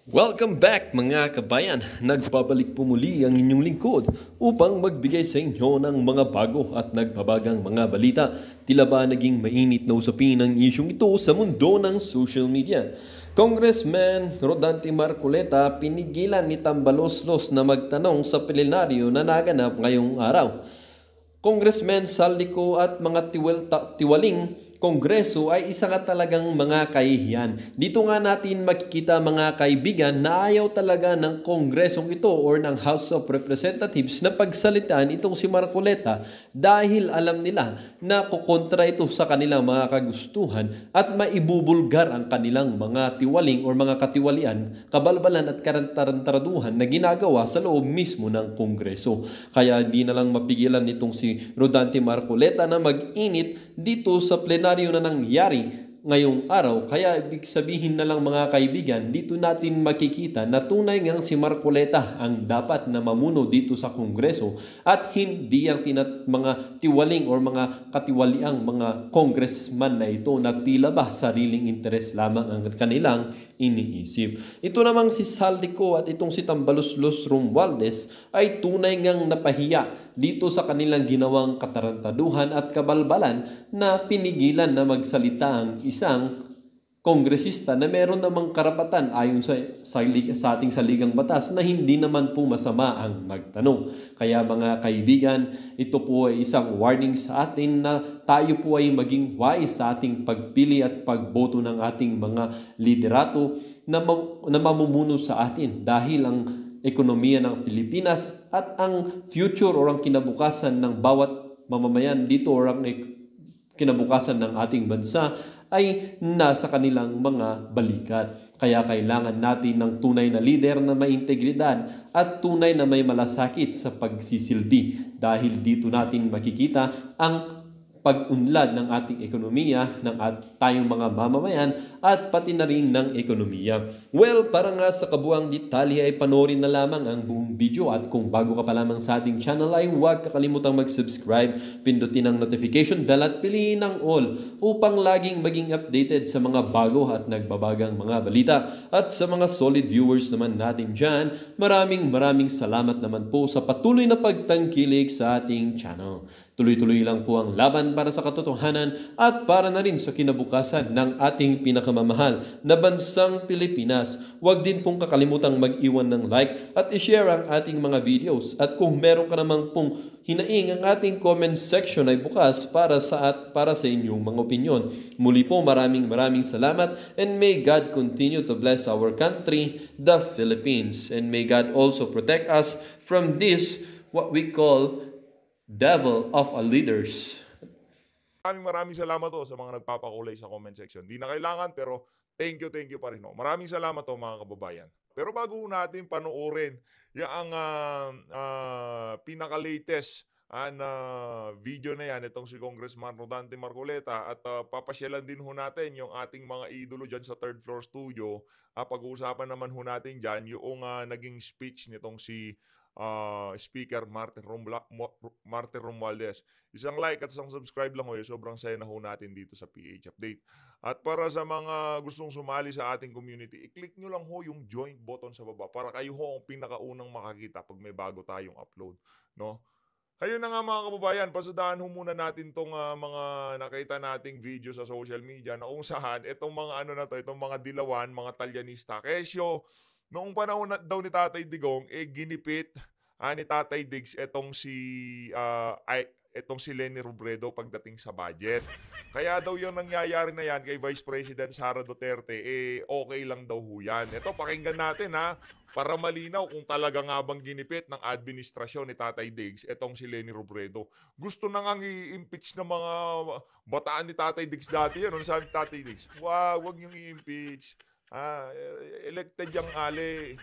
Welcome back mga kabayan! Nagbabalik po muli ang inyong lingkod upang magbigay sa inyo ng mga bago at nagbabagang mga balita. Tila ba naging mainit na usapin ang isyong ito sa mundo ng social media? Congressman Rodante Marcoleta pinigilan ni Tambaloslos na magtanong sa plenaryo na naganap ngayong araw. Congressman Saldico at mga tiwaling Kongreso ay isa nga talagang mga kahihiyan. Dito nga natin makikita mga kaibigan na ayaw talaga ng Kongresong ito or ng House of Representatives na pagsalitaan itong si Marcoleta dahil alam nila na kukontra ito sa kanilang mga kagustuhan at maibubulgar ang kanilang mga tiwaling or mga katiwalian, kabalbalan at karantarantaduhan na ginagawa sa loob mismo ng Kongreso. Kaya hindi na lang mapigilan itong si Rodante Marcoleta na mag-init dito sa plenaryo na nangyari ngayong araw. Kaya ibig sabihin na lang mga kaibigan, dito natin makikita na tunay ngang si Marcoleta ang dapat na mamuno dito sa Kongreso at hindi ang mga tiwaling or mga katiwaliang mga congressman na ito na tila ba sariling interes lamang ang kanilang iniisip. Ito namang si Saldico at itong si Tambaloslos Romualdez ay tunay ngang napahiya dito sa kanilang ginawang katarantaduhan at kabalbalan na pinigilan na magsalita ang isang kongresista na meron namang karapatan ayon sa ating saligang batas na hindi naman po masama ang magtanong. Kaya mga kaibigan, ito po ay isang warning sa atin na tayo po ay maging wise sa ating pagpili at pagboto ng ating mga liderato na mamumuno sa atin dahil ang ekonomiya ng Pilipinas at ang future o ang kinabukasan ng bawat mamamayan dito o ang kinabukasan ng ating bansa ay nasa kanilang mga balikat. Kaya kailangan natin ng tunay na lider na may integridad at tunay na may malasakit sa pagsisilbi dahil dito natin makikita ang pag-unlad ng ating ekonomiya, ng tayong mga mamamayan at pati na rin ng ekonomiya. Well, para nga sa kabuang detalye ay panoorin na lamang ang buong video at kung bago ka pa lamang sa ating channel ay huwag kakalimutang mag-subscribe, pindutin ang notification bell at piliin ang all upang laging maging updated sa mga bago at nagbabagang mga balita. At sa mga solid viewers naman natin dyan, maraming salamat naman po sa patuloy na pagtangkilik sa ating channel. Tuloy-tuloy lang po ang laban para sa katotohanan at para na rin sa kinabukasan ng ating pinakamamahal na bansang Pilipinas. Huwag din pong kakalimutang mag-iwan ng like at i-share ang ating mga videos. At kung meron ka namang pong hinaing, ang ating comment section ay bukas para sa inyong mga opinyon. Muli po maraming salamat and may God continue to bless our country, the Philippines. And may God also protect us from this, what we call devil of a leaders. Maraming salamat sa mga nagpapakulay sa comment section. Di na kailangan pero thank you pa rin. Maraming salamat mga kababayan. Pero bago natin panoorin yung pinaka-latest na video na yan, itong si Congressman Rodante Marcoleta at papasyalan din natin yung ating mga idolo dyan sa third floor studio. Pag-uusapan naman natin dyan yung naging speech nitong si Speaker Martin Romualdez. Isang like at isang subscribe lang sobrang saya na natin dito sa PH Update. At para sa mga gustong sumali sa ating community, i-click nyo lang yung join button sa baba para kayo ang pinakaunang makakita pag may bago tayong upload. No? Ayun na nga mga kababayan, pasadahan muna natin tong mga nakita nating video sa social media na kung saan itong mga itong mga dilawan, mga talyanista, kesyo, noong panahon daw ni Tatay Digong, ginipit ni Tatay Diggs itong si Leni Robredo pagdating sa budget. Kaya daw yung nangyayari na yan kay Vice President Sara Duterte, okay lang daw yan. Ito, pakinggan natin para malinaw kung talaga nga bang ginipit ng administrasyon ni Tatay Diggs itong si Leni Robredo. Gusto na nga i-impeach ng mga bataan ni Tatay Diggs dati yan. Ano sabi Tatay Diggs? Wag niyong i-impeach. Elected yung ali.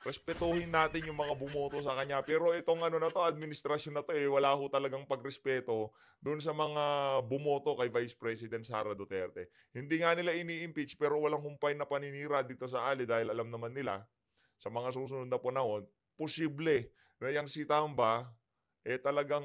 Respetuhin natin yung mga bumoto sa kanya. Pero itong administrasyon na to wala talagang pagrespeto doon sa mga bumoto kay Vice President Sara Duterte. Hindi nga nila ini-impeach pero walang humpay na paninira dito sa ali dahil alam naman nila sa mga susunod na panahon, posible na yung si Tamba talagang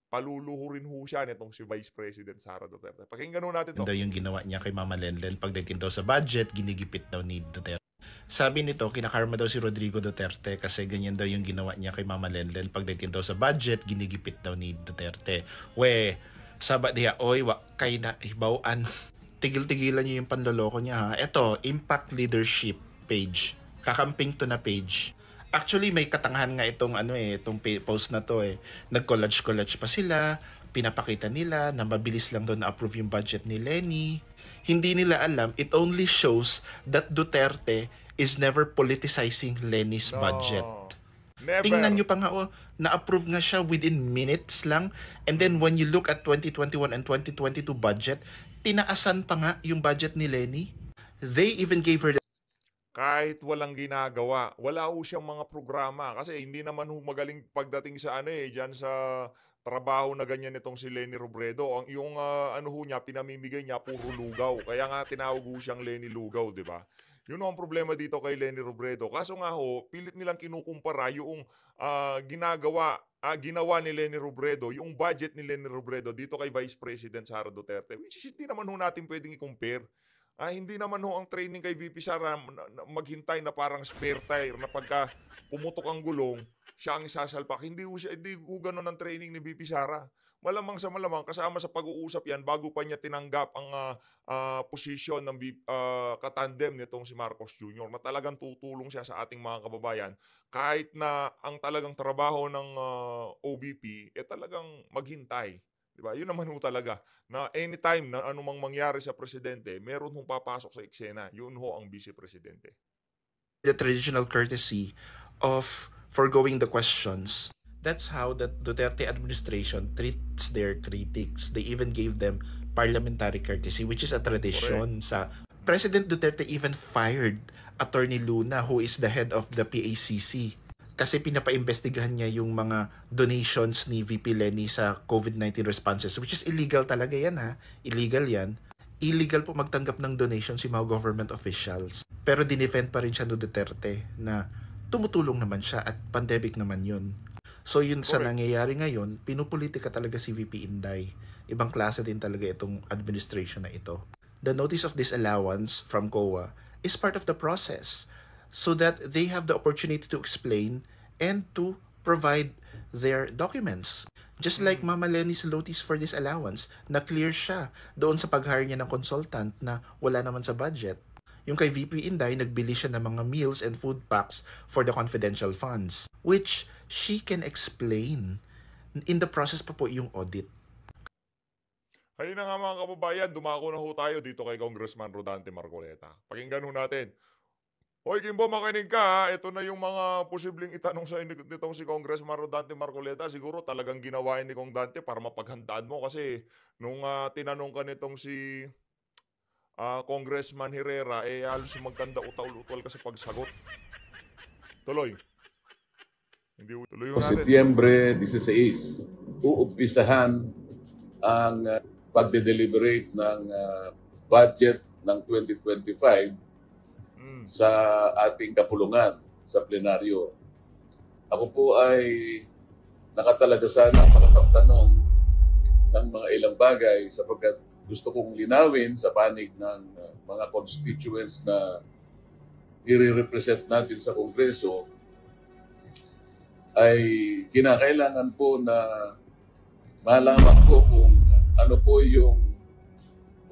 paluluhurin siya nitong si Vice President Sara Duterte. Pakinggan natin to. Yung ginawa niya kay Mama Lenlen pagdating daw sa budget, ginigipit daw ni Duterte. Sabi nito, kinakarma daw si Rodrigo Duterte kasi ganyan daw yung ginawa niya kay Mama Lenlen. Pagdating daw sa budget, ginigipit daw ni Duterte. Sabat diha, oy, kay na hibawaan. Tigil-tigilan niyo yung panloloko niya ha. Ito, Impact Leadership page. Kakamping to na page. Actually, may katangahan nga itong post na to eh. Nag-collage-collage pa sila, pinapakita nila na mabilis lang doon na-approve yung budget ni Lenny. Hindi nila alam, it only shows that Duterte is never politicizing Lenny's budget. Never. Tingnan nyo pa nga, na-approve nga siya within minutes lang. And then when you look at 2021 and 2022 budget, tinaasan pa nga yung budget ni Lenny. They even gave her Kahit walang ginagawa, wala ho siyang mga programa. Kasi hindi naman ho magaling pagdating sa dyan sa trabaho na ganyan itong si Lenny Robredo. Yung niya, pinamimigay niya, puro lugaw. Kaya nga tinawag ho siyang Lenny Lugaw, di ba? Yun ang problema dito kay Lenny Robredo. Kaso nga ho, pilit nilang kinukumpara yung ginawa ni Lenny Robredo, yung budget ni Lenny Robredo dito kay Vice President Sara Duterte. Which is hindi naman ho natin pwedeng i-compare. Hindi naman ho ang training kay VP Sara maghintay na parang spare tire na pagka pumutok ang gulong, siya ang isasalpak. Hindi ho ganun ang training ni VP Sara. Malamang sa malamang, kasama sa pag-uusap yan bago pa niya tinanggap ang posisyon ng katandem nitong si Marcos Jr. na talagang tutulong siya sa ating mga kababayan kahit na ang talagang trabaho ng OBP talagang maghintay. Diba? Yun naman ho talaga na anytime na anumang mangyari sa presidente, meron hong papasok sa eksena. Yun ho ang vice presidente. the traditional courtesy of forgoing the questions. That's how the Duterte administration treats their critics. They even gave them parliamentary courtesy, which is a tradition. President Duterte even fired Attorney Luna, who is the head of the PACC. Kasi pinapaimbestigahan niya yung mga donations ni VP Lenny sa COVID-19 responses, which is illegal talaga yan ha. Illegal yan. Illegal po magtanggap ng donations si mga government officials. Pero dinefend pa rin siya ni Duterte na tumutulong naman siya at pandemic naman yun. So yun sa nangyayari ngayon, pinupolitika talaga si VP Inday. Ibang klase din talaga itong administration na ito. The notice of disallowance from COA is part of the process so that they have the opportunity to explain and to provide their documents. Just like Mama Lenny's notice for disallowance, na clear siya doon sa pag-hire niya ng consultant na wala naman sa budget. Yung kay VP Inday, nagbili siya ng mga meals and food packs for the confidential funds, which she can explain. In the process pa po yung audit. Ayun na nga mga kababayan, dumako na ho tayo dito kay Congressman Rodante Marcoleta. Pakinggan ho natin. Hoy Kimbo, makinig ka ha. Ito na yung mga posibleng itanong sa nitong si Congressman Rodante Marcoleta. Siguro talagang ginawa ni Kong Dante para mapaghandaan mo kasi nung tinanong ka nitong si Congressman Herrera, halos magkanda utaw-utol ka sa pagsagot. Tuloy. Tuloy ho natin. Setyembre 16, uumpisahan ang pagde-deliberate ng budget ng 2025 sa ating kapulungan sa plenaryo. Ako po ay nakatalaga sana makapagtanong ng mga ilang bagay sapagkat gusto kong linawin sa panig ng mga constituents na i-represent natin sa Kongreso ay kinakailangan po na malaman ko kung ano po yung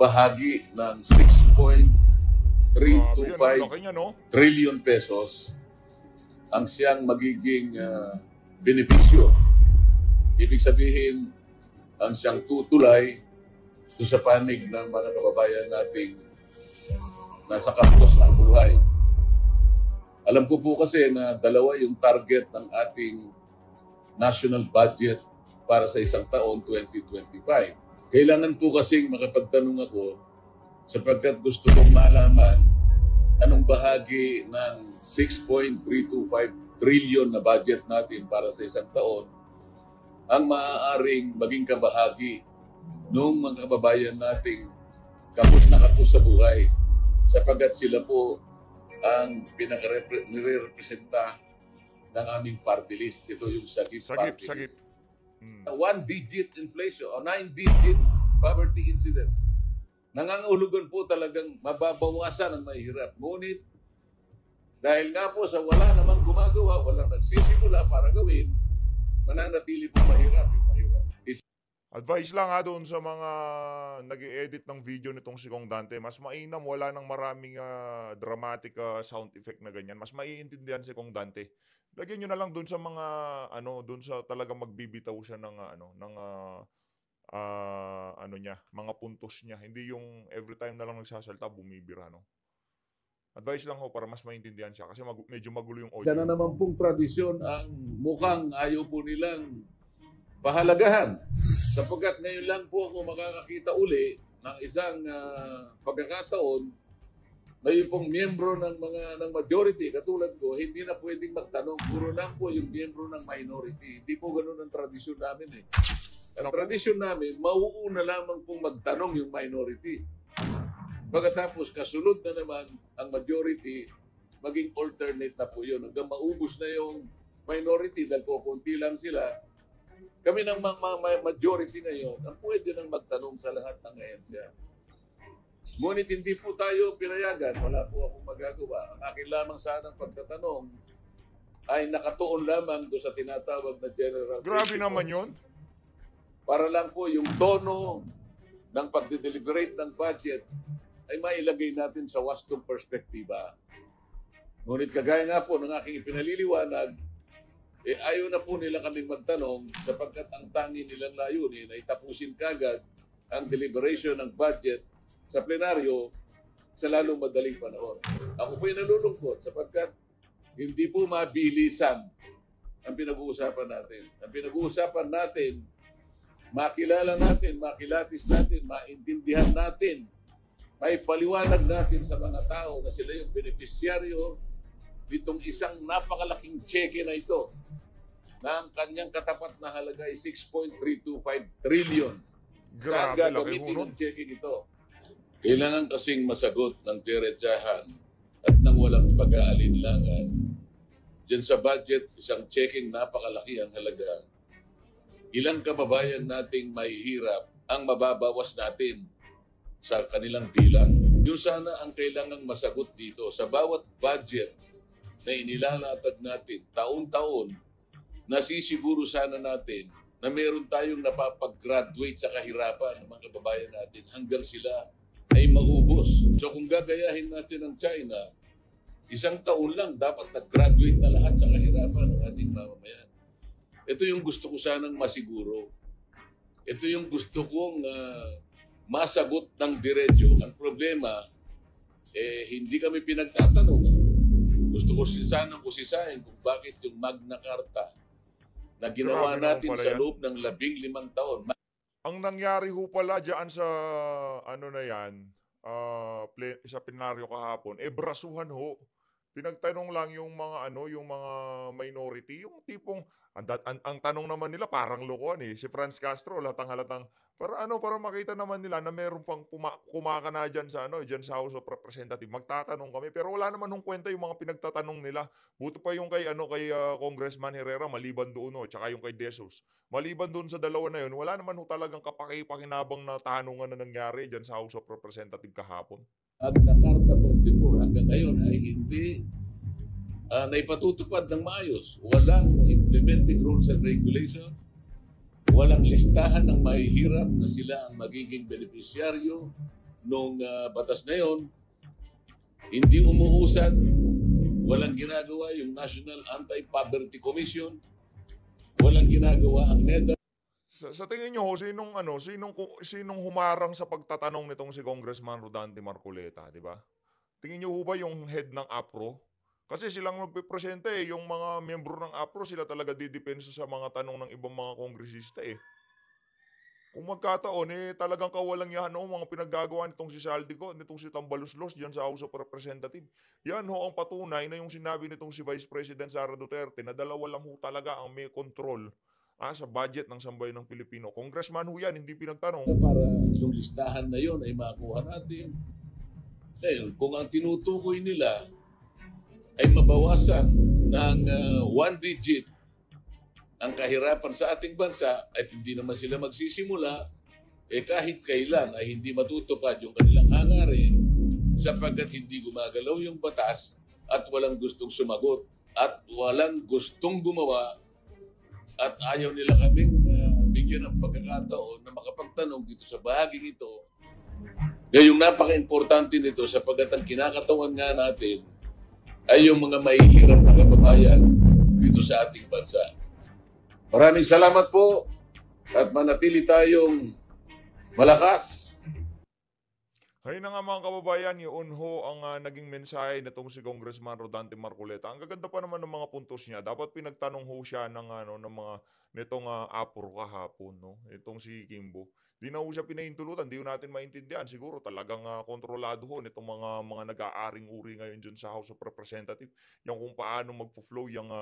bahagi ng 6.325 trillion pesos ang siyang magiging benepisyo. Ibig sabihin, ang siyang tutulay doon sa panig ng mga kababayan nating nasa kampos ng buhay. Alam ko po kasi na dalawa yung target ng ating national budget para sa isang taon, 2025. Kailangan po kasing makapagtanong ako sapagkat gusto kong malaman anong bahagi ng 6.325 trillion na budget natin para sa isang taon ang maaaring maging kabahagi ng mga kababayan nating kapos na kapos sa buhay sapagkat sila po ang pinaka-representa ng aming party list. Ito yung Sagip party list. 1-digit inflation o 9-digit poverty incidence. Nangangahulugan po talagang mababawasan ang mahihirap. Ngunit Dahil nga po sa wala namang gumagawa, walang nagsisimula para gawin, mananatili po mahirap yung mahirap. Advice lang ha doon sa mga nag-i-edit ng video nitong si Kong Dante. Mas mainam, wala nang maraming dramatic sound effect na ganyan. Mas maiintindihan si Kong Dante. Lagyan nyo na lang doon sa mga doon sa talagang magbibitaw siya ng niya, mga puntos niya. Hindi yung every time na lang nagsasalta bumibira, no. Advice lang ho para mas maintindihan siya kasi medyo magulo yung audio. Isa na naman pong tradisyon ang mukhang ayaw po nilang pahalagahan. Sapagkat ngayon lang po ako makakakita uli ng isang pagkakataon na yung pong miyembro ng majority, katulad ko, hindi na pwedeng magtanong. Puro lang po yung miyembro ng minority. Hindi po ganun ang tradisyon namin eh. Ang tradisyon namin, mauuna lamang pong magtanong yung minority. Pagkatapos, kasunod na naman ang majority, maging alternate na po yun. Hanggang maubos na yung minority dahil po konti lang sila. Kami ng majority ngayon, ang pwede nang magtanong sa lahat ng ahensya. Ngunit hindi po tayo pinayagan, wala po akong magagawa. Ang akin lamang sanang pagtatanong ay nakatuon lamang do sa tinatawag na general. Grabe naman yun. Para lang po yung tono ng pagdideliberate ng budget ay mailagay natin sa wastong perspektiba. Ngunit kagaya nga po ng aking ipinaliliwanag, ayaw na po nila kaming magtanong sapagkat ang tangi nilang layunin ay tapusin kagad ang deliberation ng budget sa plenaryo sa lalong madaling panahon. Ako po'y nalulungkot sapagkat hindi po mabilisan ang pinag-uusapan natin. Ang pinag-uusapan natin, makilala natin, makilatis natin, maintindihan natin, may paliwanag natin sa mga tao na sila yung beneficiaryo nitong isang napakalaking cheque na ito na ang kanyang katapat na halaga ay 6.325 trillion. Saan Grabe, laki gagamitin ho ang cheque ito? Kailangan kasing masagot ng diretsahan at nang walang pag-aalinlangan. Diyan sa budget, isang checking napakalaki ang halaga. Ilang kababayan nating mahihirap ang mababawas natin sa kanilang bilang. Yun sana ang kailangang masagot dito. Sa bawat budget na inilalatag natin taon-taon, nasisiguro sana natin na meron tayong napapag-graduate sa kahirapan ng mga kababayan natin hanggang sila ay maubos. So kung gagayahin natin ang China, isang taon lang dapat nag-graduate na lahat sa kahirapan ng ating mamamayan. Ito yung gusto ko sanang masiguro. Ito yung gusto kong masagot ng diretso. Ang problema, hindi kami pinagtatanong. Gusto ko sanang usisahin kung bakit yung Magna Carta na ginawa natin sa loob ng 15 taon. Ang nangyari ho pala dyan sa na yan, sa plenaryo kahapon, brasuhan ho. Pinagtanong lang yung mga yung mga minority, yung tipong ang tanong naman nila parang lokohan eh. Si Franz Castro halatang para makita naman nila na meron pang kumakana diyan sa diyan sa House of Representatives. Magtatanong kami pero wala naman hong kwenta yung mga pinagtatanong nila. Buto pa yung kay Congressman Herrera maliban doon tsaka yung kay De Jesus. Maliban doon sa dalawa na yun, wala naman ho talagang kapaki-pakinabang na tanungan na nangyari diyan sa House of Representatives kahapon. Magna Carta 44 hanggang ngayon ay hindi naipatutupad ng maayos. Walang implementing rules and regulations. Walang listahan ng mahihirap na sila ang magiging beneficiaryo nung batas na yon. Hindi umuusad. Walang ginagawa yung National Anti-Poverty Commission. Walang ginagawa ang NEDA. Sa tingin niyo ho, sinong humarang sa pagtatanong nitong si Congressman Rodante Marcoleta, di ba? Tingin niyo ho ba yung head ng APRO? Kasi silang magpipresente yung mga miyembro ng APRO, sila talaga didepensa sa mga tanong ng ibang mga kongresista eh. Kung magkataon talagang kawalang yan mga pinaggagawa nitong si Saldico, nitong si Tambaluslos diyan sa House of Representatives. Yan ho ang patunay na yung sinabi nitong si Vice President Sara Duterte na dalawa lang ho talaga ang may control sa budget ng sambayan ng Pilipino. Congressman ho yan, hindi pinagtanong. Para yung listahan na yon ay makuha natin. Dahil kung ang tinutukoy nila ay mabawasan ng 1 digit ang kahirapan sa ating bansa at hindi naman sila magsisimula, kahit kailan ay hindi matutupad yung kanilang hangarin sapagkat hindi gumagalaw yung batas at walang gustong sumagot at walang gustong gumawa at ayaw nila kaming bigyan ng pagkakataon na makapagtanong dito sa bahaging ito. Ngayong napaka-importante nito sapagkat ang kinakatawan nga natin ay yung mga mahihirap na kababayan dito sa ating bansa. Maraming salamat po at manatili tayong malakas. Hay na nga mga kababayan, yun ho ang naging mensahe nitong si Congressman Rodante Marcoleta. Ang gaganda pa naman ng mga puntos niya. Dapat pinagtanong ho siya ng nitong apuro kahapon, no? Itong si Kimbo. Di na ho siya pinahintulutan, di ho natin maintindihan. Siguro talagang kontrolado ho nitong mga nag-aaring uri ngayon dyan sa House of Representatives. Yung kung paano magpo-flow yung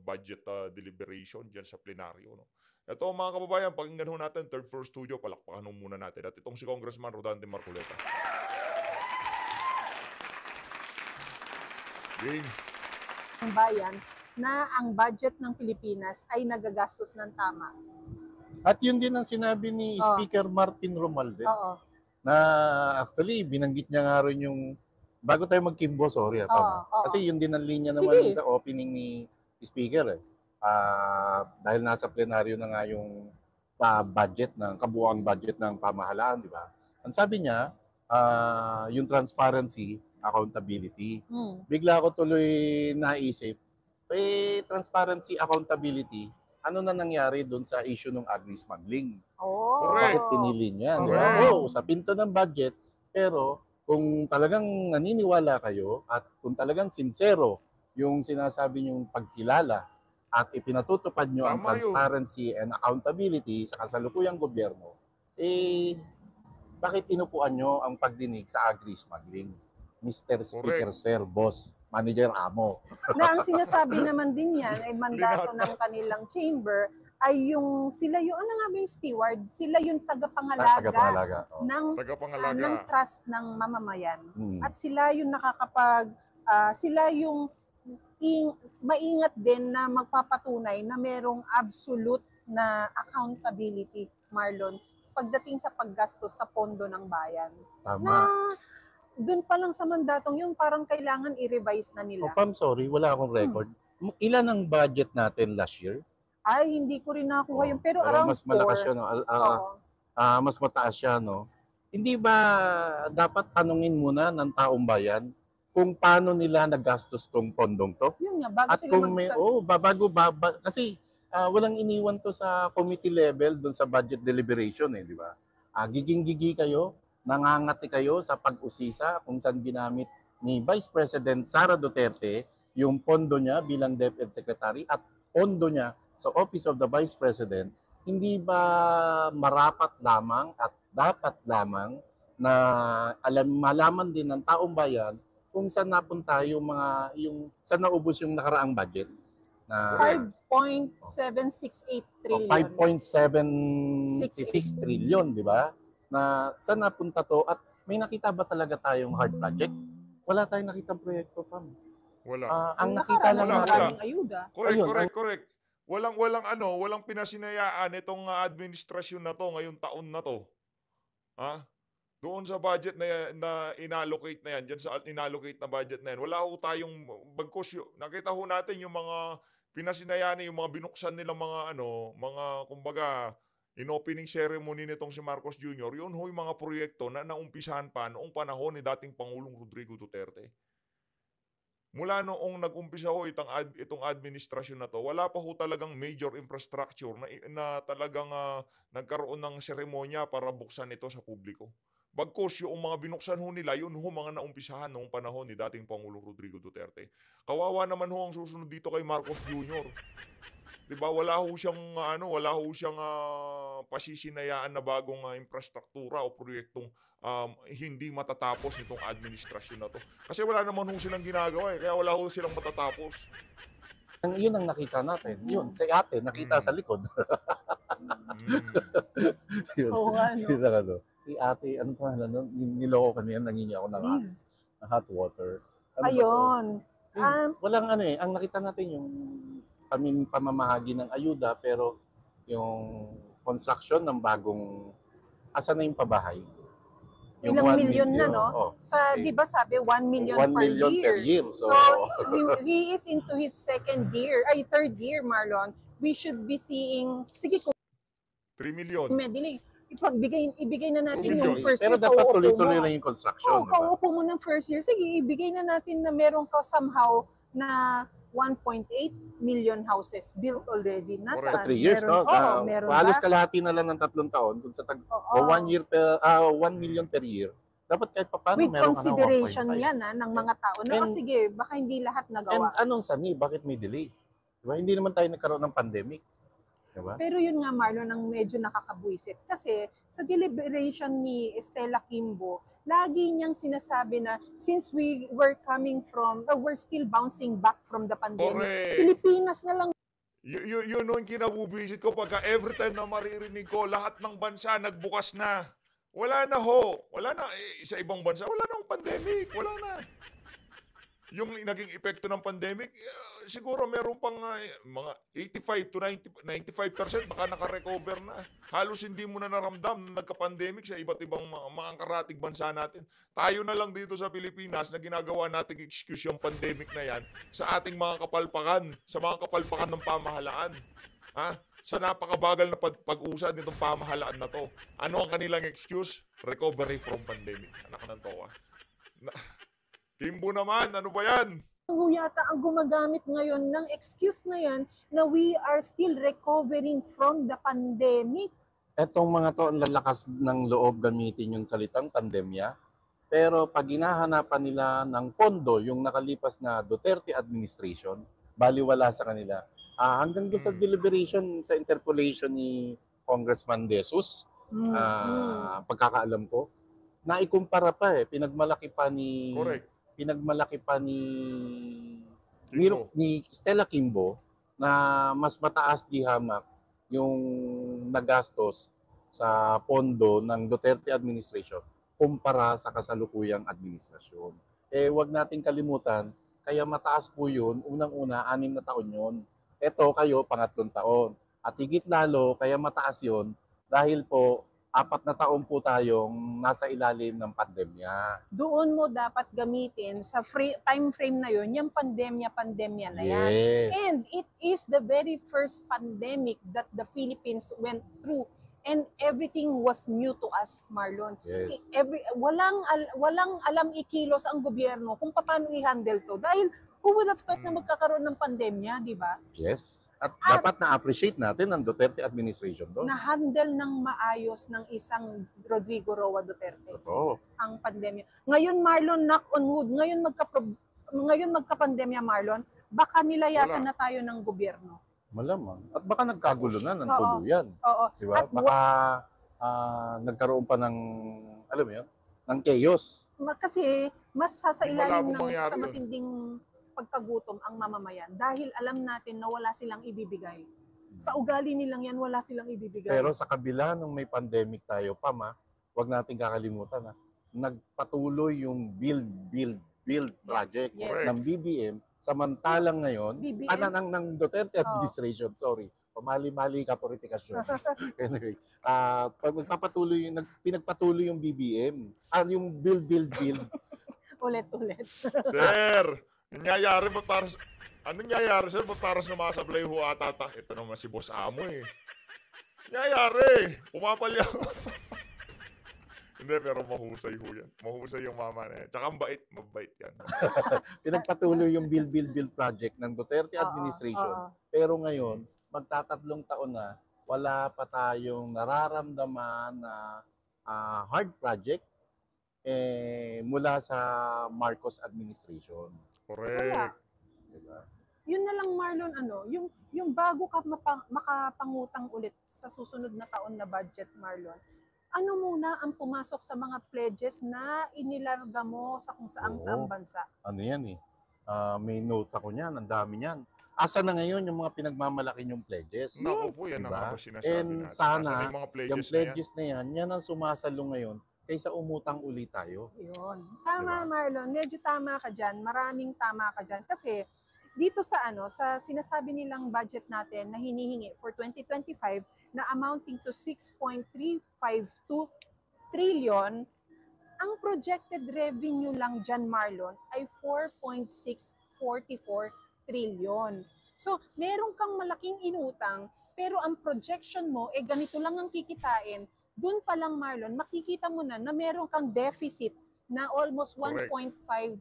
budget deliberation dyan sa plenaryo, no? Ito mga kababayan, pakinggan ho natin, third floor studio, palakpakan ho muna natin. At itong si Congressman Rodante Marcoleta. Game. Ng bayan na ang budget ng Pilipinas ay nagagastos ng tama. At yun din ang sinabi ni Oo. Speaker Martin Romualdez Oo. na actually binanggit niya nga rin yung bago tayo magkimbo, sorry. Oo. Kasi yun din ang linya Sige. naman sa opening ni Speaker eh. Dahil nasa plenaryo na nga yung budget ng kabuuang budget ng pamahalaan, di ba? Ang sabi niya, yung transparency, accountability. Bigla ako tuloy naisip, transparency, accountability, ano na nangyari doon sa issue ng agri-smuggling? Oh. Correct. Bakit pinili niya? Di ba? Correct. Oo, sa pinto ng budget, pero kung talagang naniniwala kayo at kung talagang sincero yung sinasabi niyong pagkilala at ipinatutupad niyo ang Tama yun. transparency and accountability sa kasalukuyang gobyerno, bakit inupuan niyo ang pagdinig sa agri-smuggling? Mr. Speaker, Sir, Boss, Manager, Amo. Na ang sinasabi naman din yan ay mandato ng kanilang chamber ay yung sila yung ano nga ba yung steward, sila yung tagapangalaga Tagapangalaga. ng Tagapangalaga. ng trust ng mamamayan. Hmm. At sila yung sila yung maingat din na magpapatunay na merong absolute na accountability, Marlon, pagdating sa paggastos sa pondo ng bayan. Tama. Na doon pa lang sa mandatong yung parang kailangan i-revise na nila. Pam, sorry, wala akong record. Ilan ang budget natin last year? Ay, hindi ko rin nakuha yun. Pero Pero around mas malakas 4. siya, no? Oo. Mas mataas siya, no? Hindi ba dapat tanungin muna ng taong bayan kung paano nila nagastos tong pondong to? Yun nga, bago At sila kung may, kasi walang iniwan to sa committee level doon sa budget deliberation, di ba? Giging-gigi kayo, nangangati kayo sa pag-usisa kung saan ginamit ni Vice President Sara Duterte yung pondo niya bilang DepEd Secretary at pondo niya sa Office of the Vice President. Hindi ba marapat lamang at dapat lamang na malaman din ng taong bayan kung saan napunta yung saan naubos yung nakaraang budget na 5.768 trillion. 5.766 trillion, di ba? Na saan napunta to at may nakita ba talaga tayong hard project? Wala tayong nakitang proyekto, Pam. Wala. Ang nakita lang Wala. natin, ayuda. Correct. Walang pinasinayaan itong administrasyon na to ngayong taon na to. Doon sa budget na inallocate na yan, diyan sa inallocate na budget na yan, wala ho tayong bagkos. Nakita ho natin yung mga pinasinayaan, yung mga binuksan nilang mga kumbaga in-opening ceremony nitong si Marcos Jr., yun ho yung mga proyekto na naumpisahan pa noong panahon ni dating Pangulong Rodrigo Duterte. Mula noong nag-umpisa ho itong administrasyon na to, wala pa ho talagang major infrastructure na talagang nagkaroon ng seremonya para buksan ito sa publiko. Bagkus yung mga binuksan ho nila, yun ho mga naumpisahan noong panahon ni dating Pangulong Rodrigo Duterte. Kawawa naman ho ang susunod dito kay Marcos Jr. Diba, wala ho siyang pasisinayaan na bagong infrastruktura o proyektong hindi matatapos nitong administrasyon na to. Kasi wala naman ho silang ginagawa kaya wala ho silang matatapos. Yun ang nakita natin. Yun, si ate, nakita sa likod. Yun. Oo nga, no? Kita ka to. Si ate, ano pa, niloko kami yan, nangingi ako ng hot water. Ano ba to? Ayun. Walang ang nakita natin yung pamamahagi ng ayuda, pero yung construction ng bagong, asa na yung pabahay? Yung ilang 1 million na, million, no? oh, Sa, okay. di ba sabi, 1 million 1 per million year. per year. So, He is into his third year, Marlon. We should be seeing, sige, kung 3 million. medley, ibigay na natin 2 yung million. first pero year, dapat kauupo tuloy-tuloy mo. na yung construction. Oo, di ba? kauupo mo ng first year. Sige, ibigay na natin na meron ka somehow na 1.8 million houses built already. Sa Nasaan? 3 years, meron, no? meron Halos ba? kalahati na lang ng 3 taon dun sa Oo. 1 million per year. Dapat kahit paano With meron ka na 1.5. consideration yan ng mga tao. Na, And- sige, baka hindi lahat And nagawa. anong sani? Bakit may delay? Diba? Hindi naman tayo nagkaroon ng pandemic. Diba? Pero yun nga, Marlon, ang medyo nakakabuisit. Kasi sa deliberation ni Estela Kimbo, lagi niyang sinasabi na since we're still bouncing back from the pandemic, Correct. Pilipinas na lang. Yun yung kinabubisit ko pagka every time na maririnig ko, lahat ng bansa nagbukas na. Wala na ho. Wala na. Sa ibang bansa, wala na ang pandemic. Wala na. Yung naging epekto ng pandemic, siguro meron pang mga 85 to 95% baka naka-recover na. Halos hindi mo na naramdam na nagka-pandemic sa iba't ibang mga karatig bansa natin. Tayo na lang dito sa Pilipinas na ginagawa nating excuse yung pandemic na yan sa ating mga kapalpakan, sa mga kapalpakan ng pamahalaan. Ha? Sa napakabagal na pag-usad nitong pamahalaan na to. Ano ang kanilang excuse? Recovery from pandemic. Anak ng towa. Kimbo naman, ano ba yan? Yata ang gumagamit ngayon ng excuse na yan na we are still recovering from the pandemic. Etong mga to, ang lalakas ng loob gamitin yung salitang pandemya. Pero pag hinahanapan nila ng pondo, yung nakalipas na Duterte administration, baliwala sa kanila. Hanggang doon sa deliberation, sa interpolation ni Congressman De Jesus, pagkakaalam ko, naikumpara pa pinagmalaki pa ni... Correct. Pinagmalaki pa Kimbo. ni Stella Kimbo na mas mataas di hamak yung nagastos sa pondo ng Duterte administration kumpara sa kasalukuyang administrasyon. Wag nating kalimutan, kaya mataas po yun, unang-una, 6 na taon yun. Ito kayo, 3 taon. At higit lalo, kaya mataas yun dahil po 4 na taon po tayong nasa ilalim ng pandemya. Doon mo dapat gamitin sa time frame na yun, yung pandemya na yan. Yes. And it is the very first pandemic that the Philippines went through. And everything was new to us, Marlon. Yes. Walang alam ikilos ang gobyerno kung paano i-handle to. Dahil who would have thought na magkakaroon ng pandemya, di ba? Yes. At dapat na-appreciate natin ang Duterte administration doon. Na-handle ng maayos ng isang Rodrigo Roa Duterte Oo. ang pandemya. Ngayon, Marlon, knock on wood, ngayon magka-pandemya, Marlon, baka nilayasan na tayo ng gobyerno. Malamang. At baka nagkagulo na ng Oo. tuluyan. Oo. Diba? At Baka nagkaroon pa ng, alam mo yun, ng chaos. Kasi mas sasailalim Malabo mangyari sa yun. matinding pagkagutom ang mamamayan dahil alam natin na wala silang ibibigay. Sa ugali nilang yan, wala silang ibibigay. Pero sa kabila nung may pandemic tayo, wag natin kakalimutan nagpatuloy yung build project Yes. ng BBM, samantalang ngayon, BBM? ng Duterte administration, sorry, pamali-mali ka politikasyon. Anyway, pinagpatuloy yung BBM, yung build. Ulit-ulit. Sir, nangyayari ba para sa... Anong nangyayari, sir? Ba't para sumasablay ho atata? Ito naman si Boss Amo Nangyayari! Pumapalya. Hindi, pero mahusay ho yan. Mahusay yung mama na yan. Tsaka mabait yan. Pinagpatuloy yung build project ng Duterte administration. Oo. Pero ngayon, magtatatlong taon na, wala pa tayong nararamdaman na hard project mula sa Marcos administration. Correct. Diba? Yun na lang, Marlon, yung bago ka makapangutang ulit sa susunod na taon na budget, Marlon, ano muna ang pumasok sa mga pledges na inilarga mo sa kung saang bansa? Ano yan may notes ako niyan, ang dami niyan. Asa na ngayon yung mga pinagmamalaki yung pledges? Naku po, yan Diba? ang sinasabi And natin. sana, Nasaan yung mga yung pledges pledges na yan ang sumasalo ngayon kaysa umutang ulit tayo. Yun. Tama, Diba? Marlon. Medyo tama ka dyan. Maraming tama ka dyan. Kasi dito sa sa sinasabi nilang budget natin na hinihingi for 2025 na amounting to 6.352 trillion, Ang projected revenue lang dyan, Marlon, ay 4.644 trillion. So, meron kang malaking inutang, pero ang projection mo, ganito lang ang kikitain. Doon pa lang, Marlon, makikita mo na meron kang deficit na almost Correct. 1.5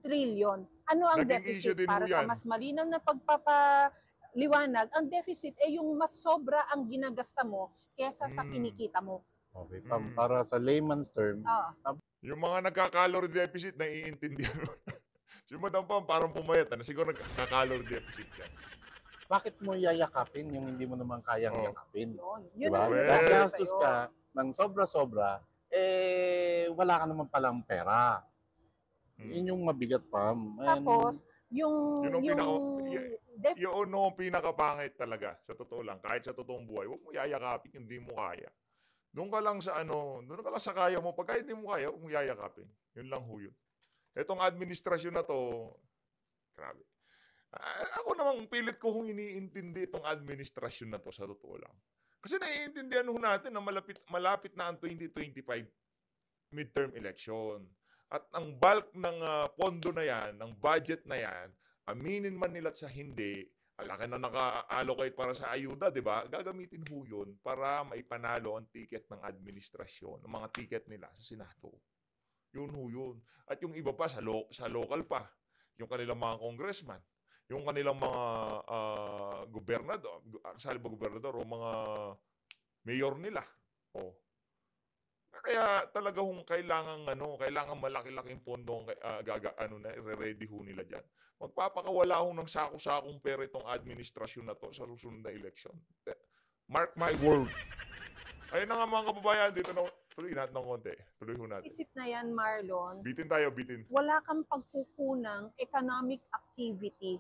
trillion. Ano ang Naging issue deficit? din Para ho sa yan. mas malinaw na pagpapaliwanag, ang deficit ay yung mas sobra ang ginagasta mo kesa sa kinikita mo. Okay, Mm. para sa layman's term, Yung mga nagka-calorie deficit, naiintindihan mo. Si Madam Pam parang pumayat na siguro nagka-calorie deficit yan. bakit mo yayakapin yung hindi mo naman kayang Oh. yakapin? Yun Diba? ang Correct. sinasabi ko Gastos sa'yo. ka ng sobra-sobra, wala ka naman palang pera. Yun yung mabigat, Pam. And Tapos, yung Yun ang deficit, Yun ang pinakapangit talaga, sa totoo lang. Kahit sa totoong buhay, huwag mo yayakapin, hindi mo kaya. Doon ka lang sa doon ka lang sa kaya mo. Pagka hindi mo kaya, huwag mo yayakapin. Yun lang ho yun. Itong administrasyon na to, grabe. Ako namang pilit ko kung iniintindi itong administrasyon na to, sa totoo lang. Kasi naiintindihan ho natin na malapit na ang 2025 midterm election. At ang bulk ng pondo na yan, ng budget na yan, aminin man nila sa hindi, laki na naka-allocate para sa ayuda, di ba? Gagamitin ho yun para maipanalo ang ticket ng administrasyon, ang mga ticket nila sa Senado. Yun ho yun. At yung iba pa, sa local pa, yung kanilang mga congressman, yung kanilang mga gobernador, sali ba gobernador o mga mayor nila. Oh. Kaya talaga kailangan malaki-laking pondo ang ready ho nila diyan. Magpapakawala ho ng sako-sakong pera itong administrasyon na to sa susunod na election. Mark my word. Ayun na nga mga kababayan, dito na tuloy natin ng konti. Tuloy ho natin. deficit na yan, Marlon, Bitin tayo, bitin. wala kang pagkukunang economic activity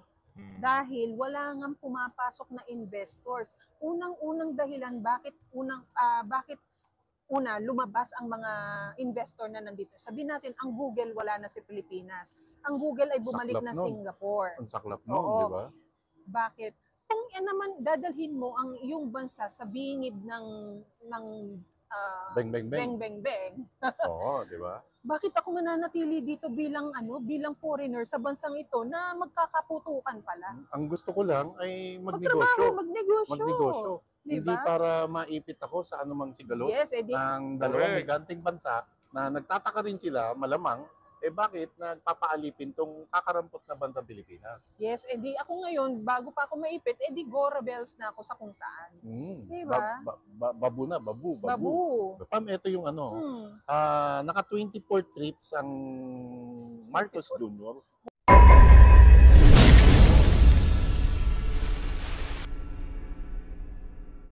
dahil wala ngang pumapasok na investors. Unang-unang dahilan bakit lumabas ang mga investor na nandito. Sabihin natin, ang Google wala na sa Pilipinas. Ang Google ay bumalik Saklap na nun. Singapore. ang saklap nun, Oo. di ba? Bakit? Kung yan naman dadalhin mo ang iyong bansa sa bingid ng Bang, bang, bang. beng beng beng, Oo, di ba? bakit ako mananatili dito bilang foreigner sa bansang ito na magkakaputukan pala? Ang gusto ko lang ay Magtrabaho, magnegosyo. magnegosyo. Hindi Diba? para maipit ako sa anumang sigalo Yes, ng dalawang Correct. higanting bansa na nagtataka rin sila, malamang, bakit nagpapaalipin tong kakarampot na bansang Pilipinas? yes, ako ngayon, bago pa ako maipit, go rebels na ako sa kung saan. Diba? Babu na, babu. Babu. Pam, ito yung Hmm. naka 24 trips ang Marcos Jr.